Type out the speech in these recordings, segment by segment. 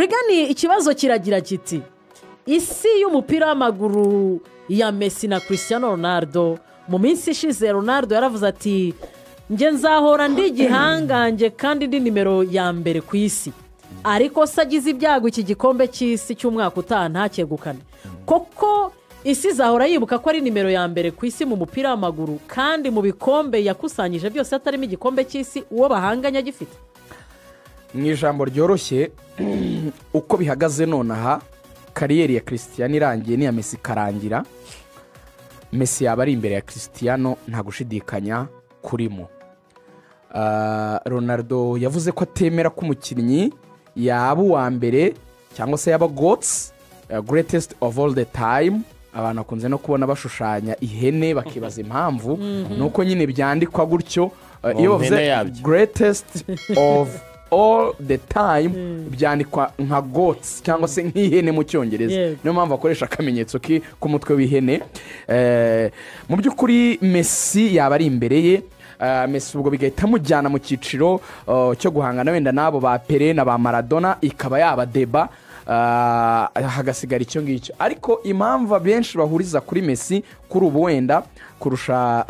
Erigani ikibazo kiragira kiti isi y'umupira w'amaguru ya Messi na Cristiano Ronaldo mu minsi ishize Ronaldo yaravuze ati nge nzahora ndi igihangange kandi ndi nimero ya mbere ku isi ariko se agize ibyago iki gikombe cy'isi cy'umwaka utaha ntakegukane koko isi zahora yibuka ko ari nimero ya mbere ku isi mu mupira w'amaguru kandi mu bikombe yakusanyije byose atarimo igikombe cy'isi uwo bahanganya gifite mu ijambo ryoroshye uko bihagaze nonaha kariyeri ya Cristiano irangiye n'iya Messi karangira Messi yaba ari imbere ya Cristiano nta gushidikanya kurimo. Ronaldo yavuze ko atemera ko umukinnyi yaba uwa mbere cyangwa se yaba GOATS greatest of all the time. Abantu akunze no kubona bashushanya ihene bakibaza impamvu nuko nyine byandikwa gutyo iyo bavuze greatest of all the time byandikwa nka GOATS cyangwa se nk'ihene mu cyongereza niyo mpamvu akoresha akamenyetso k'umutwe w'ihene. Mu by'ukuri Messi yaba ari imbere ye. Messi ubwo bigahita mujyana mu cyiciro cyo guhangana wenda nabo ba Pelé na ba Maradona ikaba yaba deba hagasigara icyo ngicyo ariko impamvu abenshi bahuriza kuri Messi kuri ubu wenda kurusha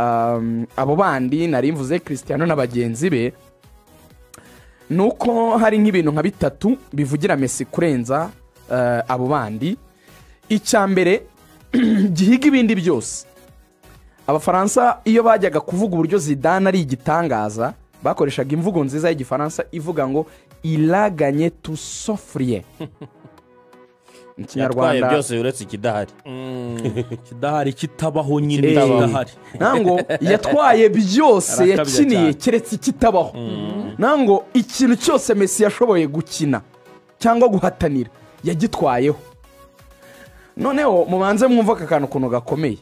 abo bandi nari mvuze Cristiano na bagenzi be nuko hari nk'ibintu nka bitatu bivugira Messi kurenza abo bandi. Icya mbere gihiga ibindi byose. Abafaransa iyo bajyaga kuvuga uburyo Zidane ari igitangaza bakoreshaga imvugo nziza y'igifaransa ivuga ngo ilaganye tu sofrier. Ikinyarwanda byose uretse ikidahari kidahari kitabaho nyine kidahari nango yatwaye byose yakiniye keretse ikitabaho nango ikintu cyose Messi yashoboye gukina cyangwa guhatanira yagitwayeho. Noneho mubanze mwumva akantu kuno gakomeye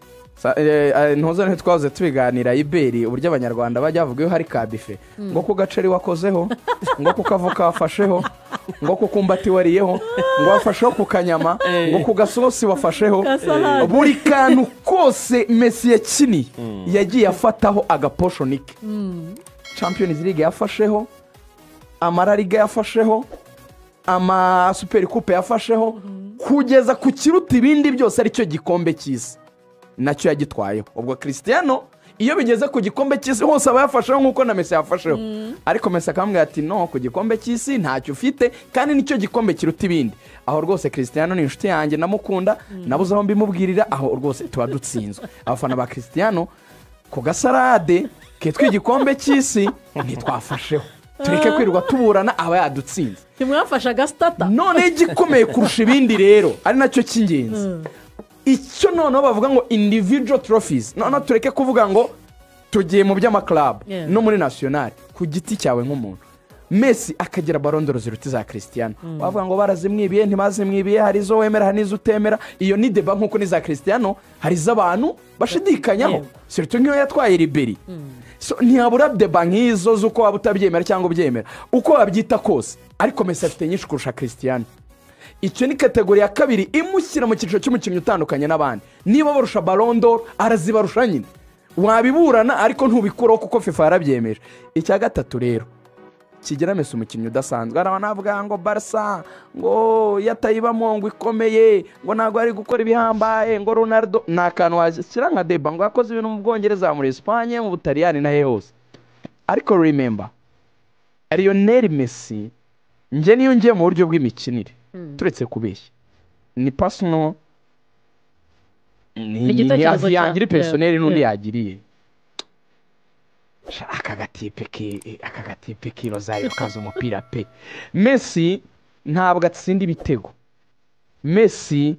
ntoza ntitwaze tubiganira iberi uburyo abanyarwanda bajya bavuga iyo hari kadife ngo ku gaceri wakozeho ngo ku kavuka wafasheho ngo ku kumbati wariyeho ngo wafasheho ku kanyama ngo ku gasosi wafasheho buri kantu kose Messi yakiniye yagiye afataho agaposhonike. Champions League yafasheho Amara Liga yafasheho ama Super Coupe yafasheho kugeza ku kiruta ibindi byose aricyo gikombe cy'isi nacyo yagitwayeho. Ubwo Cristiano iyo bigeze ku gikombe cy'isi hose aba yafasheho nk'uko na Messi yafasheho ariko Messi akamubwira ati no ku gikombe cy'isi ntacyo ufite kandi nicyo gikombe kiruta ibindi. Aho rwose Cristiano ni inshuti yanjye namukunda nabuze aho mbimubwirira aho rwose tuba dutsinzwe. Abafana ba Cristiano ku gasarade kitwa igikombe cy'isi ntitwafasheho tureke kwirirwa tuburana aba yadutsinze ntimwafasha agasitata none gikomeye kurusha ibindi rero ari nacyo cy'ingenzi. Icyo noneho bavuga ngo individual trophies noneho tureke kuvuga ngo tugiye mu by'amaklabu no muri national ku giti cyawe nk'umuntu. Messi akagira Ballon d'Or ziruta za Cristiano bavuga ngo barazimwibiye ntibazimwibiye hari zo wemera hari n'izo utemera iyo ni deba nk'uko ni za Cristiano hari z'abantu bashidikanyaho surtout nk'iyo yatwaye Ribery ntiyabura deba nk'izo z'uko waba utabyemera cyangwa ubyemera uko wabyita kose ariko Messi afite nyinshi kurusha Cristiano. Icyo ni kategori ya kabiri imushyira mu cyiciro cy'umukinnyi utandukanye n'abandi. Niba barusha Ballon d'Or arazibarusha nyine wabiburana ariko ntubikuraho kuko FIFA yarabyemeje. Icya gatatu rero kigira Messi umukinnyi udasanzwe arabana avuga ngo Barca ngo yatayibamo ngo ikomeye ngo ntago ari gukora ibihambaye ngo Ronaldo nakantu washyira nka deba ngo yakoze ibintu mu Bwongereza muri Espagne mu Butaliyani na hose ariko remember Lionel Messi nje niyo ngiye mu buryo bw'imikinire turetse kubeshya ni personal ni yangiri personnel n'undi yagiriye akagatipe kirozayo kaza umupira pe. Messi ntabwo atsinda ibitego. Messi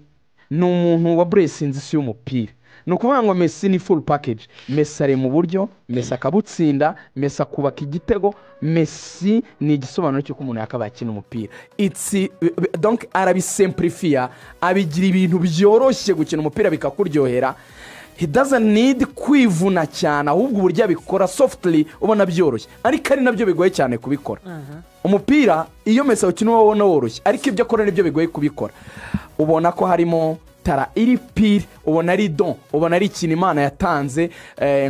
ni umuntu wa blessinze isi y'umupira. Ni ukuvuga ngo Messi ni full package. Messi ari mu buryo Messi akabutsinda Messi akubaka igitego Messi ni igisobanuro cy'uko umuntu yakabaye akina umupira. Donc arabisimplifia abigira ibintu byoroshye gukina umupira bikakuryohera. He doesn't need kwivuna cyane ahubwo uburyo abikora softly ubona byoroshye ariko ari nabyo bigoye cyane kubikora. Umupira iyo Messi ukina ubona woroshye ariko ibyo akora nibyo bigoye kubikora. Ubona ko harimo tara iri pire ubona ari don ubona ari ikintu Imana yatanze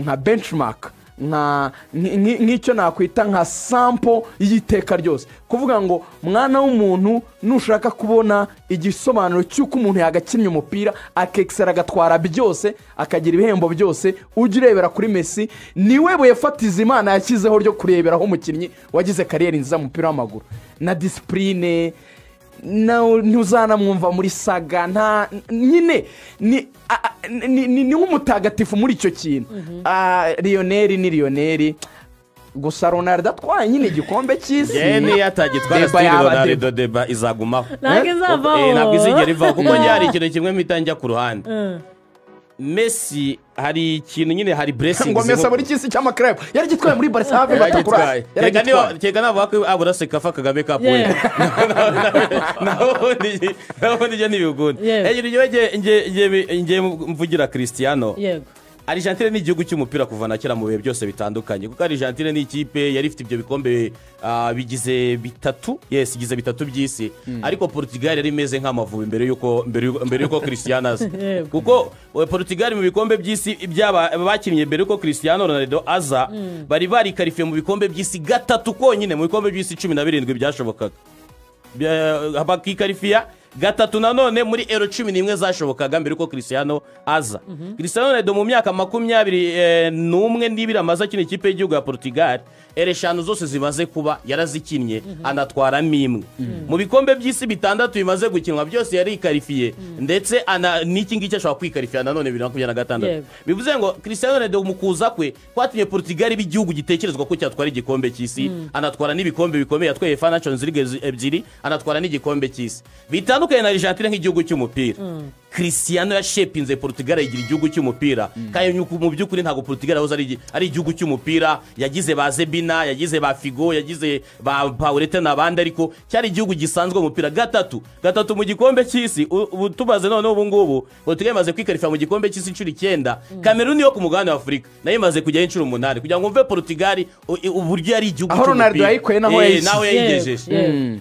nka benchmark nk'icyo nakwita nka sampo y'iteka ryose, kuvuga ngo mwana w'umuntu nushaka kubona igisobanuro cy'uko umuntu yagakinnye umupira akexera agatwara byose akagira ibihembo byose, ujye urebera kuri Messi. niwe buye fatiza Imana yashyizeho ryo kureberaho umukinnyi wagize kariyeri nziza mu mupira w'amaguru, na disipurine ntuzanamwumva muri saga, nta nyine ni nk'umutagatifu muri icyo kintu. Lionel ni Lionel, gusa Ronaldo atwaye nyine igikombe cy'isi, yene yatagitwara stili Ronaldo deba izagumaho, ntabwo izigera ivaho, kuko hari ikintu kimwe mpita njya ku ruhande. Messi hari ikintu nyine, hari blessings ngo Messi muri cy'isi cy'amakrebe yari gitwaye muri Barca have batakura, reka navuga ko abura Sekafa Kagame Cup we naho nije nibigunda ngiye mvugira Cristiano. Argentine ni igihugu cy'umupira kuva na kera mu bihe byose bitandukanye, kuko Argentine ni ikipe yari ifite ibyo bikombe bigize bitatu, igize bitatu by'isi, ariko Portugal yari imeze nk'Amavubi mbere yuko Cristiano aza, kuko Portugal mu bikombe by'isi bakinnye mbere yuko Cristiano Ronaldo aza bari barikarifiye mu bikombe by'isi gatatu konyine, mu bikombe by'isi 17 byashobokaga bakikarifiya gatatu, nanone muri Euro 11 zashobokaga mbere uko Cristiano aza. Cristiano Ronaldo mu myaka 21 n'ibiri amaze akina ikipe y'igihugu ya Portugal, eshanu zose zimaze kuba yarazikinnye anatwaramo imwe. Mu bikombe by'isi bitandatu bimaze gukinwa byose yari ikarifiye, ndetse n'iki ngiki ashobora kwikarifiya nanone 2026. bivuze ngo Cristiano Ronaldo mu kuza kwe kwatumye Portugal iba igihugu gitekerezwa ko cyatwara igikombe cy'isi, anatwara n'ibikombe bikomeye, yatwaye Nations League ebyiri, anatwara n'igikombe cy'isi. Bitandukanye na Argentine nk'igihugu cy'umupira, Cristiano yashepinze Portugal igira igihugu cy'umupira, kandi mu by'ukuri ntabwo Portugal ari igihugu cy'umupira. Yagize ba Zebina, yagize ba Figo, yagize ba Paulete n'abandi, ariko cyari igihugu gisanzwe mu mupira. gatatu mu gikombe cy'isi. Ubu tubaze none ubu ngubu Portugal imaze kwikarifa mu gikombe cy'isi inshuro 9. Cameroon yo ku mugabane wa Afurika nayo imaze kujyaho inshuro 8, kugira ngo umve Portugal uburyo yari igihugu cy'umupira. Aho Ronaldo yayikoye naho yayigejeje.